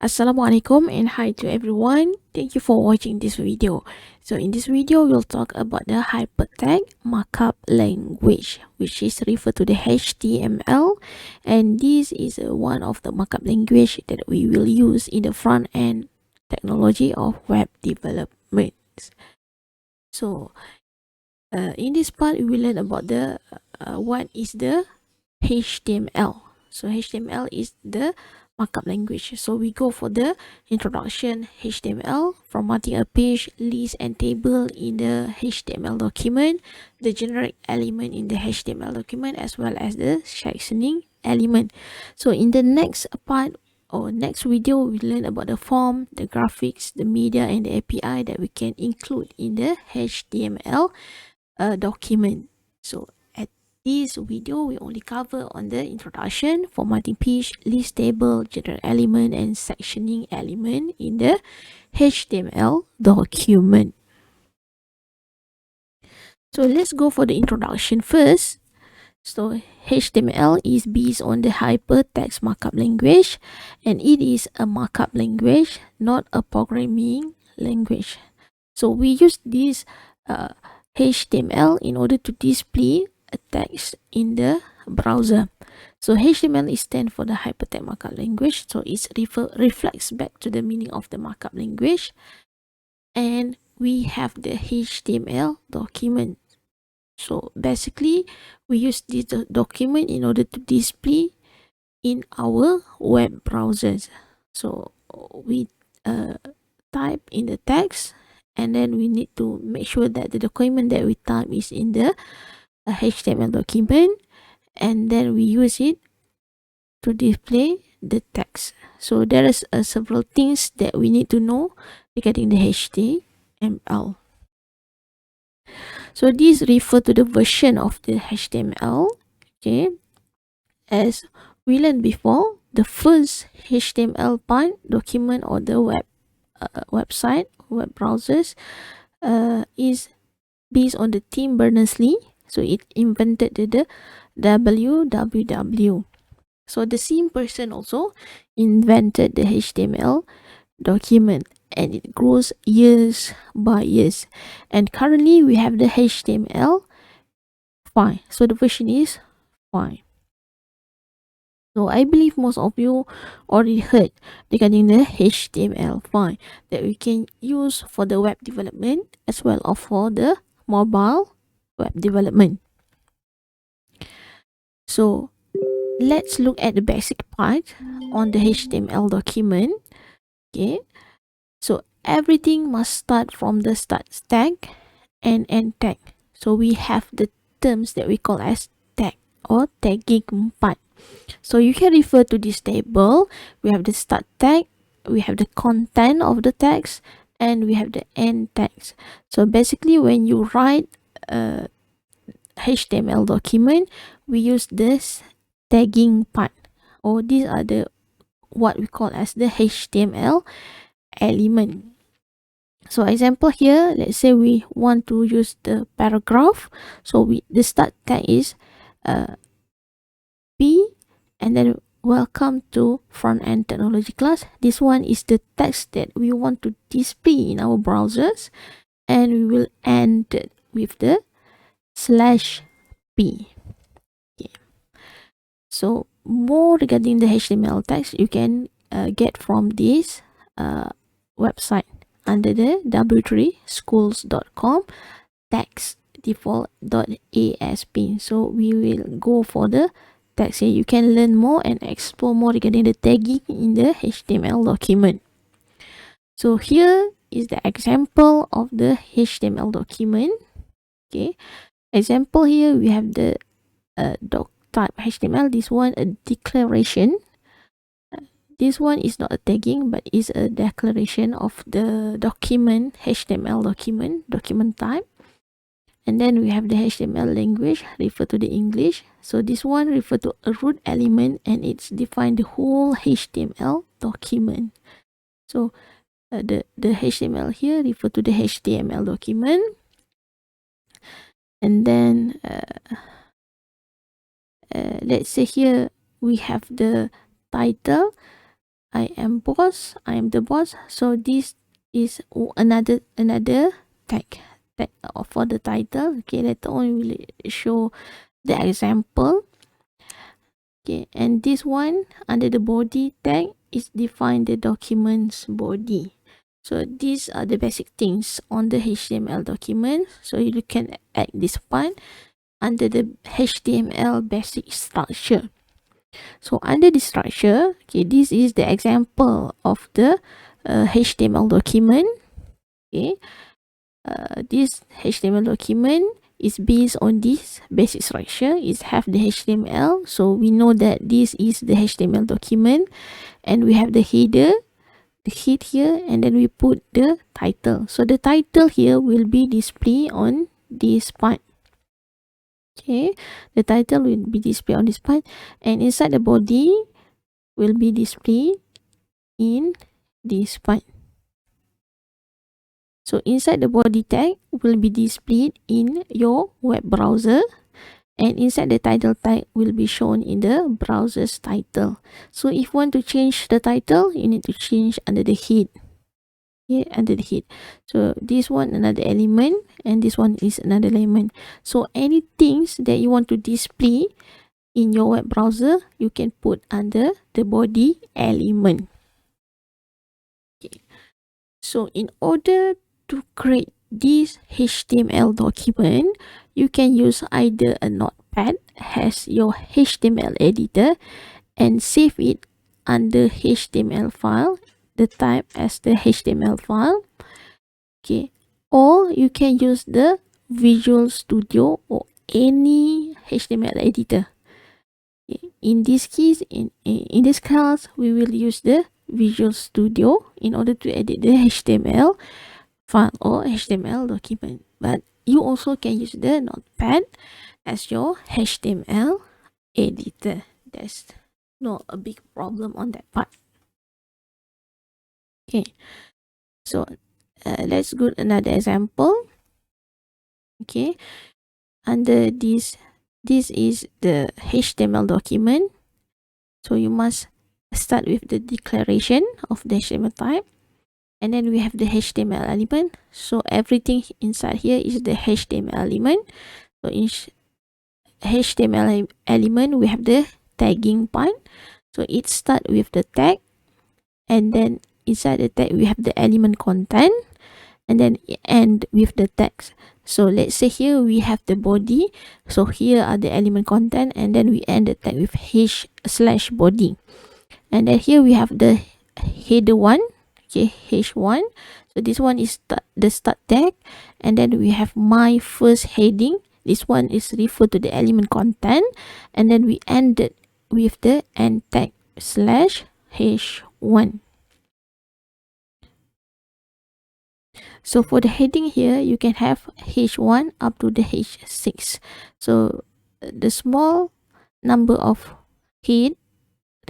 Assalamualaikum and hi to everyone. Thank you for watching this video. So in this video, we'll talk about the hypertext markup language, which is referred to the HTML, and this is one of the markup language that we will use in the front end technology of web development. So in this part, we will learn about the what is the HTML. So HTML is the markup language. So we go for the introduction. HTML, formatting a page, list and table in the HTML document, the generic element in the HTML document, as well as the sectioning element. So in the next part or next video, we learn about the form, the graphics, the media and the API that we can include in the HTML document. So at this video, we only cover on the introduction, formatting page, list table, general element, and sectioning element in the HTML document. So let's go for the introduction first. So HTML is based on the hypertext markup language, and it is a markup language, not a programming language. So we use this HTML in order to display a text in the browser. So HTML is stand for the hypertext markup language. So it reflects back to the meaning of the markup language. And we have the HTML document. So basically, we use this document in order to display in our web browsers. So we type in the text, and then we need to make sure that the document that we type is in the HTML document, and then we use it to display the text. So there is several things that we need to know regarding the HTML. So these refer to the version of the HTML. Okay, as we learned before, the first HTML part document or the website, web browsers is based on the Tim Berners-Lee. So it invented the www. So the same person also invented the HTML document, and it grows years by years. And currently we have the HTML5. So the version is 5. So I believe most of you already heard regarding the HTML5 that we can use for the web development as well as for the mobile web development. So let's look at the basic part on the HTML document. Okay, so everything must start from the start tag and end tag. So we have the terms that we call as tag or tagging part. So you can refer to this table. We have the start tag, we have the content of the text, and we have the end text. So basically, when you write a HTML document, we use this tagging part, or these are the what we call as the HTML element. So example here, let's say we want to use the paragraph. So the start tag is P, and then welcome to front end technology class. This one is the text that we want to display in our browsers, and we will end it with the /p. Okay. So more regarding the HTML text you can get from this website under the w3schools.com text default.asp. So we will go for the text here. You can learn more and explore more regarding the tagging in the HTML document. So here is the example of the HTML document. Okay, example here we have the doc type HTML. This one a declaration. This one is not a tagging, but is a declaration of the document, HTML document type. And then we have the HTML language, refer to the English. So this one refer to a root element, and it's defined the whole HTML document. So the HTML here refer to the HTML document. And then let's say here we have the title. I am the boss. So this is another tag for the title. Okay, later on we will show the example. Okay, and this one under the body tag is define the document's body. So these are the basic things on the HTML document. So you can add this part under the HTML basic structure. So under the structure, okay, this is the example of the HTML document. Okay, this HTML document is based on this basic structure. It have the HTML, so we know that this is the HTML document, and we have the header, the head here, and then we put the title. So the title here will be displayed on this part. Okay, the title will be displayed on this part, and inside the body will be displayed in this part. So inside the body tag will be displayed in your web browser, and inside the title tag will be shown in the browser's title. So if you want to change the title, you need to change under the head. Okay, under the head. So this one another element, and this one is another element. So any things that you want to display in your web browser, you can put under the body element. Okay. So in order to create this HTML document, you can use either a notepad as your HTML editor and save it under HTML file, the type as the HTML file. Okay, or you can use the Visual Studio or any HTML editor. Okay. In this case, in this class, we will use the Visual Studio in order to edit the HTML file or HTML document. But you also can use the notepad as your HTML editor. There's not a big problem on that part. Okay, so let's go another example. Okay, under this is the HTML document. So you must start with the declaration of the HTML type, and then we have the HTML element. So everything inside here is the HTML element. So in HTML element, we have the tagging part. So it start with the tag, and then inside the tag we have the element content, and then end with the text. So let's say here we have the body. So here are the element content, and then we end the tag with h/body. And then here we have the header one. Okay, h1. So this one is the start tag, and then we have my first heading. This one is referred to the element content, and then we ended with the end tag /h1. So for the heading here, you can have h1 up to the h6. So the small number of head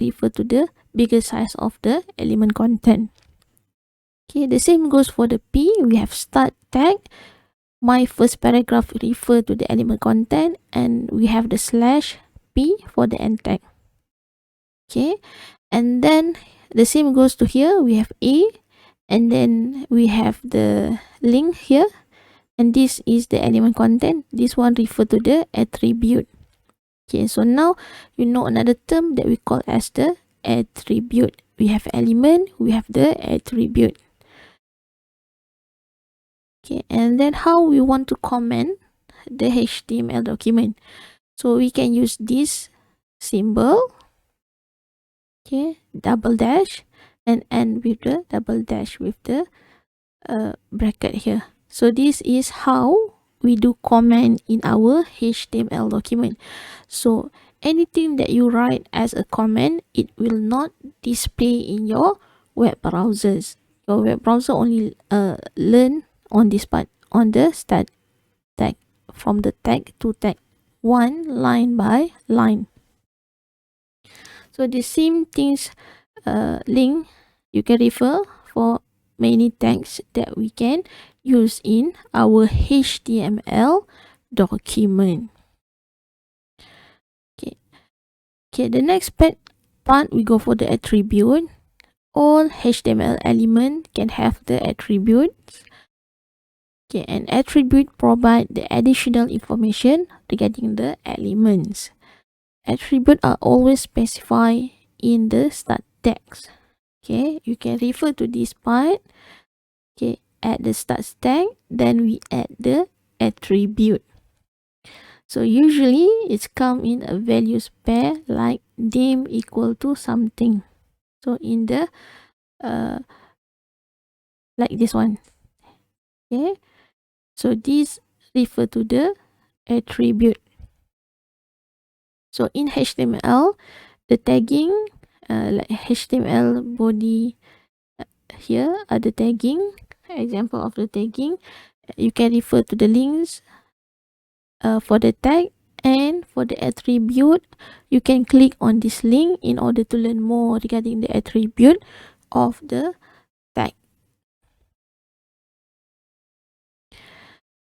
refer to the bigger size of the element content. Okay, the same goes for the P. We have start tag. My first paragraph refer to the element content, and we have the /P for the end tag. Okay, and then the same goes to here. We have A, and then we have the link here, and this is the element content. This one refer to the attribute. Okay, so now you know another term that we call as the attribute. We have element, we have the attribute. Okay, and then how we want to comment the HTML document. So we can use this symbol, okay, double dash, and end with the double dash with the bracket here. So this is how we do comment in our HTML document. So anything that you write as a comment, it will not display in your web browsers. Your web browser only learn on this part, on the start tag, from the tag to tag, one line by line. So the same things link you can refer for many tags that we can use in our HTML document. Okay, the next part we go for the attribute. all HTML element can have the attributes. Okay, an attribute provide the additional information regarding the elements. Attributes are always specified in the start text. Okay, you can refer to this part. Okay, at the start tag, then we add the attribute. So usually it's come in a values pair like name equal to something. So in the like this one. Okay, so this refer to the attribute. So in HTML, the tagging like HTML body, here are the tagging example of the tagging. You can refer to the links for the tag, and for the attribute you can click on this link in order to learn more regarding the attribute of the tag.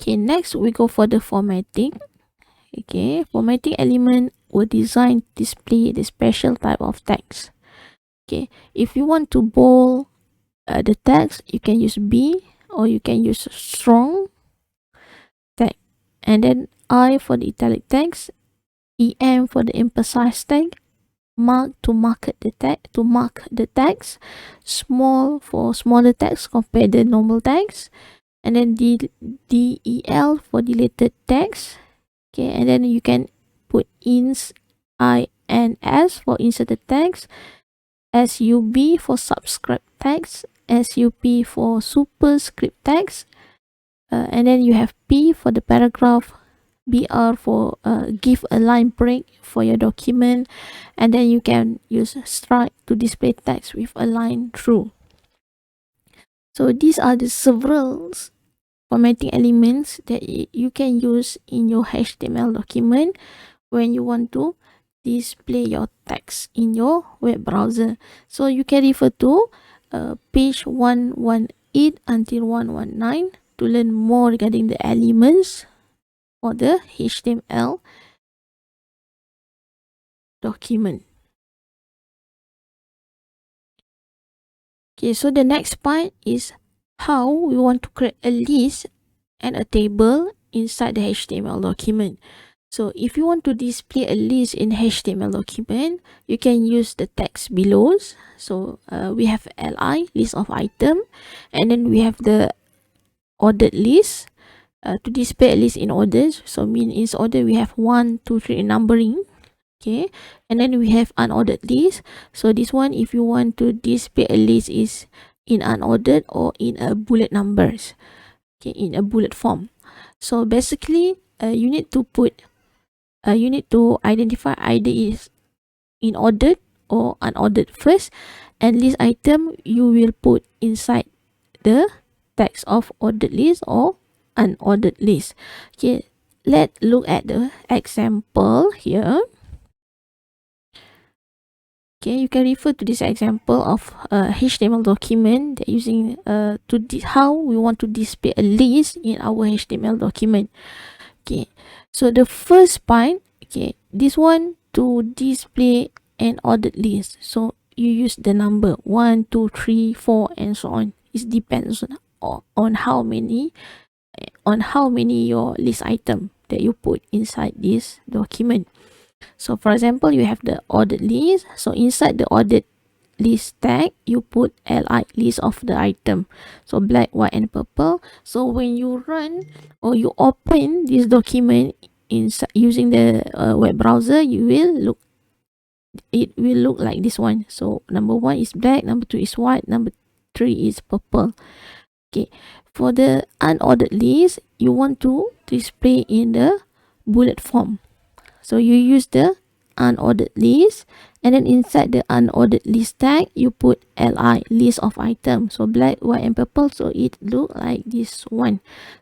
Okay, next we go for the formatting. Okay, formatting element were designed to display the special type of text. Okay, if you want to bold the text, you can use B, or you can use strong tag, and then I for the italic text, EM for the emphasized tag, mark to mark the text, small for smaller text compared to normal text, and then DEL for deleted text. Okay, and then you can put INS for inserted text, SUB for subscript text, SUP for superscript text, and then you have P for the paragraph, BR for give a line break for your document, and then you can use strike to display text with a line through. So these are the several formatting elements that you can use in your HTML document when you want to display your text in your web browser. So you can refer to page 118 until 119 to learn more regarding the elements for the HTML document. Okay, so the next part is how we want to create a list and a table inside the HTML document. So if you want to display a list in HTML document, you can use the text below. So we have LI, list of item, and then we have the ordered list. To display a list in orders, so mean in order we have 1, 2, 3 numbering. Okay, and then we have unordered list. So this one, if you want to display a list, is in unordered or in a bullet numbers. Okay, in a bullet form. So basically you need to put you need to identify either is in ordered or unordered first, and list item you will put inside the text of ordered list or unordered list. Okay, let's look at the example here. Okay, you can refer to this example of a HTML document that using how we want to display a list in our HTML document. Okay, so the first part, okay, this one to display an ordered list. So you use the number 1, 2, 3, 4, and so on. It depends on how many your list item that you put inside this document. So for example, you have the ordered list. So inside the ordered list tag, you put LI, list of the item. So black, white, and purple. So when you run or you open this document inside using the web browser, it will look like this one. So number 1 is black, number 2 is white, number 3 is purple. Okay, for the unordered list, you want to display in the bullet form. So you use the unordered list, and then inside the unordered list tag, you put LI, list of items. So black, white, and purple. So it look like this one.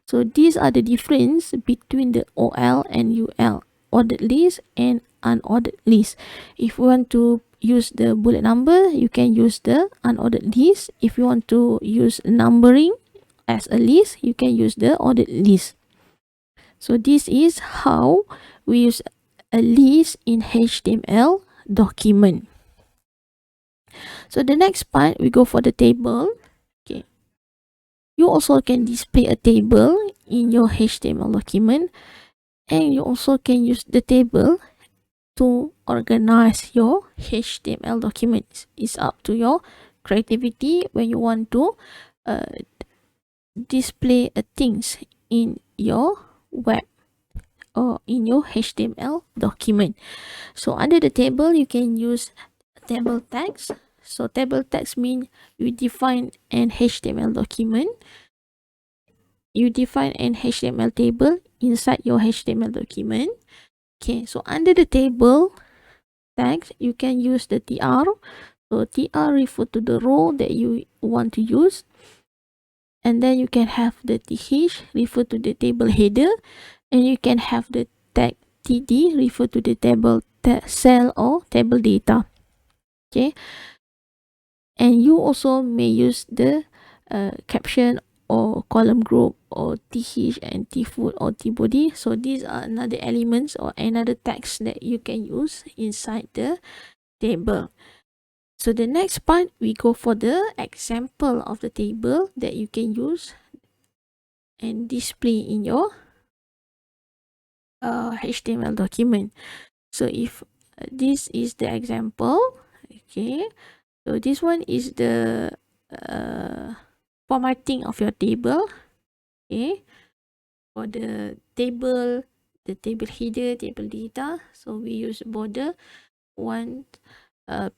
So these are the difference between the OL and UL, ordered list and unordered list. If you want to use the bullet number, you can use the unordered list. If you want to use numbering as a list, you can use the ordered list. So this is how we use a list in HTML document. So the next part, we go for the table. Okay, you also can display a table in your HTML document, and you also can use the table to organize your HTML documents. It's up to your creativity when you want to uh, display things in your web or in your HTML document. So under the table, you can use table tags. So table tags mean you define an HTML document. You define an HTML table inside your HTML document. Okay, so under the table tags, you can use the tr. So tr refer to the row that you want to use, and then you can have the th refer to the table header, and you can have the tag td refer to the table cell or table data. Okay, and you also may use the caption or column group or th and tfoot or tbody. So these are another elements or another text that you can use inside the table. So the next part, we go for the example of the table that you can use and display in your HTML document. So if this is the example, okay, so this one is the formatting of your table. Okay, for the table header, table data, so we use border 1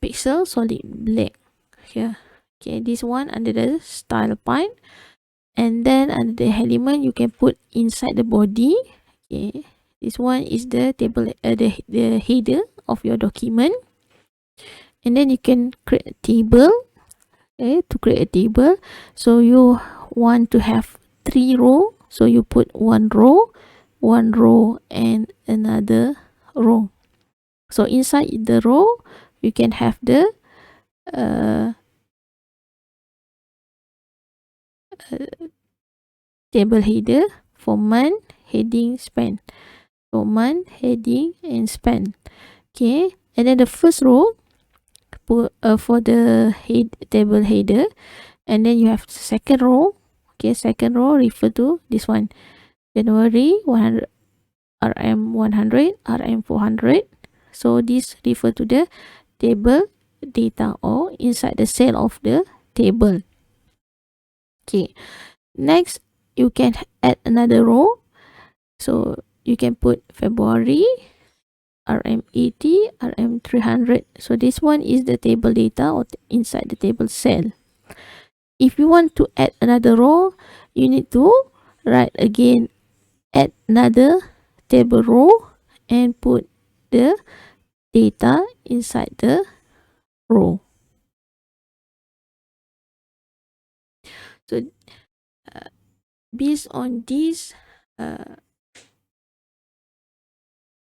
pixel solid black here. Okay, this one under the style part, and then under the element you can put inside the body. Okay, this one is the table the header of your document, and then you can create a table. Okay, to create a table, so you want to have 3 row, so you put 1 row, and another row. So inside the row you can have the table header for month, heading, span. So month, heading, and span. Okay, and then the first row for the table header, and then you have the second row. Okay, second row refer to this one, January 100, RM 100, RM 400. So this refer to the table data or inside the cell of the table. Okay, next you can add another row. So you can put February, RM 80, RM 300. So this one is the table data or inside the table cell. If you want to add another row, you need to write again, add another table row, and put the data inside the row. So based on this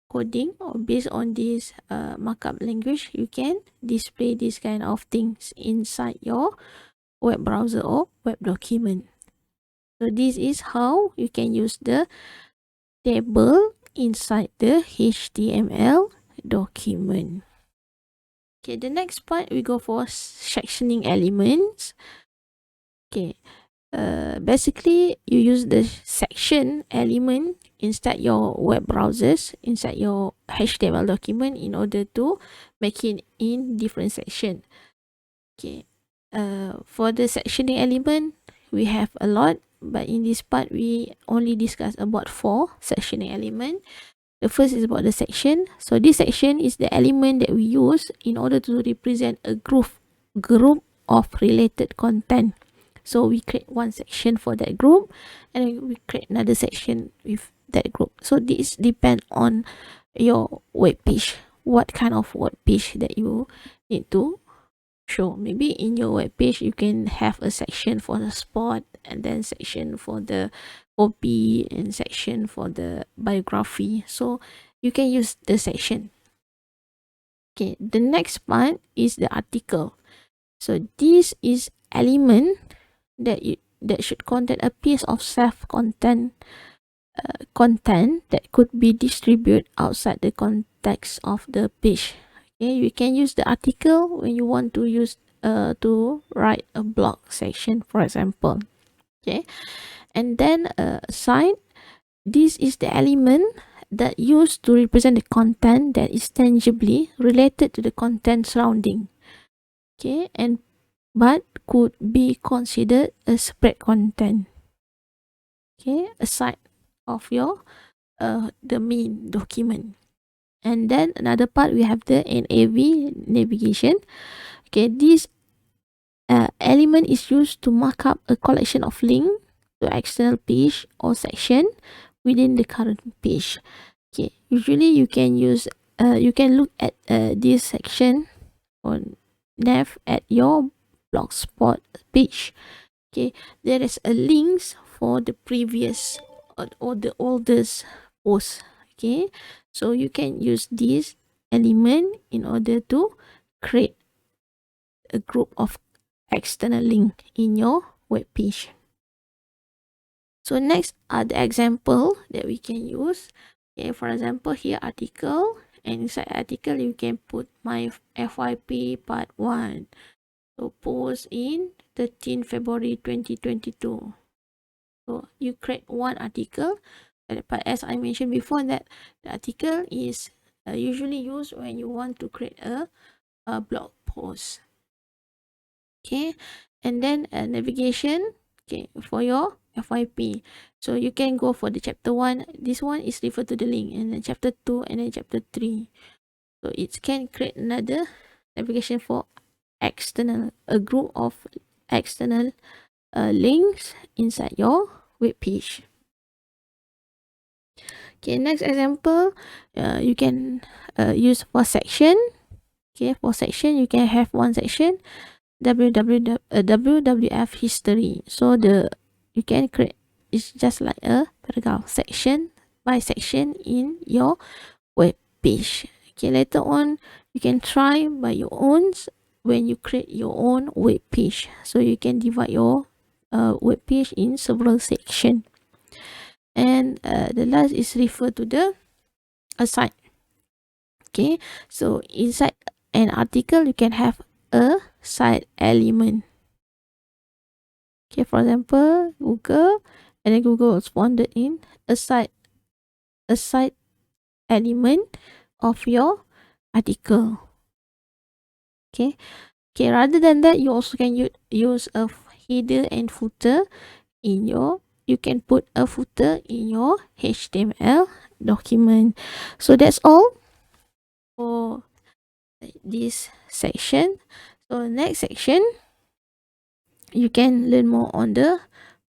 coding, or based on this markup language, you can display this kind of things inside your web browser or web document. So this is how you can use the table inside the HTML document. Okay, the next part we go for sectioning elements. Okay, basically you use the section element inside your web browsers, inside your HTML document, in order to make it in different section. Okay, for the sectioning element, we have a lot, but in this part we only discuss about 4 sectioning element. The first is about the section. So this section is the element that we use in order to represent a group of related content. So we create one section for that group, and we create another section with that group. So this depends on your web page, what kind of web page that you need to show. Maybe in your web page you can have a section for the sport, and then section for the copy, and section for the biography. So you can use the section. Okay, the next part is the article. So this is element that should contain a piece of self-content content that could be distributed outside the context of the page. Okay, you can use the article when you want to use to write a blog section, for example. Okay, and then aside, this is the element that used to represent the content that is tangibly related to the content surrounding. Okay, and but could be considered a separate content. Okay, aside of your the main document. And then another part, we have the NAV, navigation. Okay, this element is used to mark up a collection of links to external page or section within the current page. Okay, usually you can look at this section on nav at your blogspot page. Okay, there is a links for the previous or the oldest post. Okay, so you can use this element in order to create a group of external link in your web page. So next are the example that we can use. Okay, for example, here article, and inside article you can put my FYP part 1. So post in 13 February 2022. So you create one article, but as I mentioned before, that the article is usually used when you want to create a blog post. Okay, and then navigation, okay, for your FYP. So you can go for the chapter 1. This one is referred to the link, and then chapter 2, and then chapter 3. So it can create another navigation for external, a group of external links inside your web page. Okay, next example, you can use for section. Okay, for section you can have one section WWF history. So you can create, it's just like a paragraph, section by section in your web page. Okay, later on you can try by your own when you create your own web page. So you can divide your web page in several sections. And the last is refer to the aside. Okay, so inside an article you can have a side element. Okay, for example, Google, and then Google responded in a side element of your article. Okay, rather than that, you also can use a header and footer in your, you can put a footer in your HTML document. So that's all for this section. So next section, you can learn more on the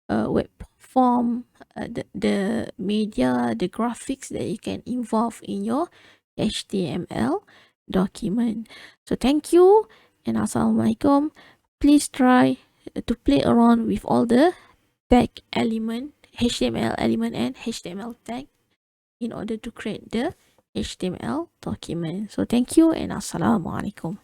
web form, the media, the graphics that you can involve in your HTML document. So thank you and Assalamualaikum. Please try to play around with all the tag element, HTML element and HTML tag in order to create the HTML document. So thank you and Assalamualaikum.